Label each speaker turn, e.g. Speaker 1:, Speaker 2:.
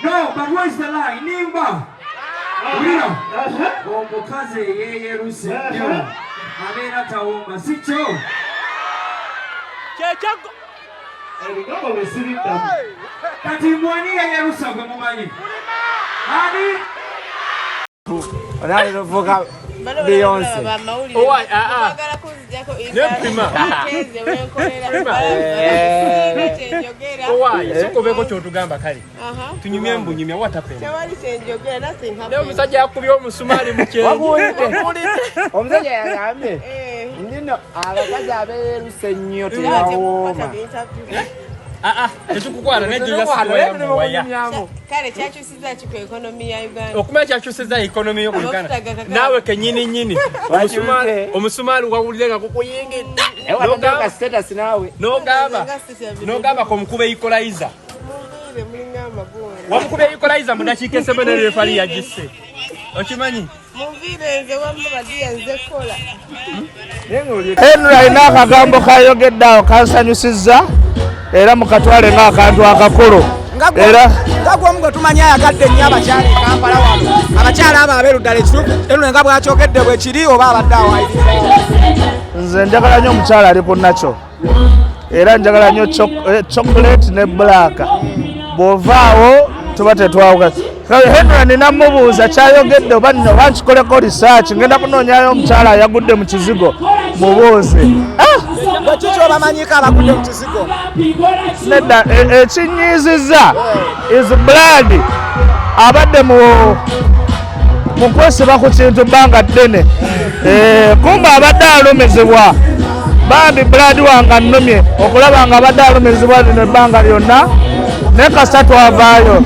Speaker 1: No, but where's the line? Nimba. Omuliro. Omukazi yeeruse nnyo. Abeera tawoma si kyo.
Speaker 2: Kyekyago.
Speaker 3: Ebigambo bye sibiddamu.
Speaker 1: Kati mwani yeerusa gwe mumanyi? Ani?
Speaker 4: Olali luvuga Beyonce.
Speaker 2: Owai, ne Prima. Owai, sokobeko kyotugamba kale. Tunyumye embunyumya watapenda. Leo omusajja akubye omusumali mu kyenyi.
Speaker 4: Omusajja yagambye nino abakazi abeeruse nnyo tebawooma.
Speaker 2: Tetukukwata nejjo yasiwaya.
Speaker 5: Kale kyakyusizza ki ku ekonomi ya Uganda?
Speaker 2: Okumanya kyakyusizza ekonomi yo ku Uganda. Naawe kenyini nyini. Omusumaali wawulire nga kukuyingidde.
Speaker 4: Nogamba status naawe.
Speaker 2: Nogamba ko mukube equalizer. Wamukube equalizer mu dakiika esebe ne refali yagisse. Okimanyi?
Speaker 5: Muvire nze wamma badiya nze kola.
Speaker 6: Henry alina akagambo kayogedde awo kansanyusizza era mukatwale ng'akantu akakulu. Era
Speaker 7: nga gwomu gwe tumanya ayagadde nnyo abakyala e Kampala wano. Abakyala abo abeeruddala ekituufu eno nga bwakyogedde bwe kiri oba abadde awayiriza.
Speaker 6: nze njagala nnyo omukyala ali ku nakyo era njagala nnyo chocolate ne black. Bw'ovaawo tuba tetwawuka. Henry nina mubuuza kyayogedde oba nkikoleko research ngenda kunoonyayo omukyala ayagudde mu kizigo mubuuze.
Speaker 7: Bwekiki obamanyiko abagudde mu kizigo?
Speaker 6: Nedda ekinyiizizza is blood abadde mu kwesiba ku kintu bbanga ddene. Kumba abadde alumizibwa bambi blood wange annumye okulaba nga abadde alumizibwa lino ebbanga lyonna ne kasita twavaayo.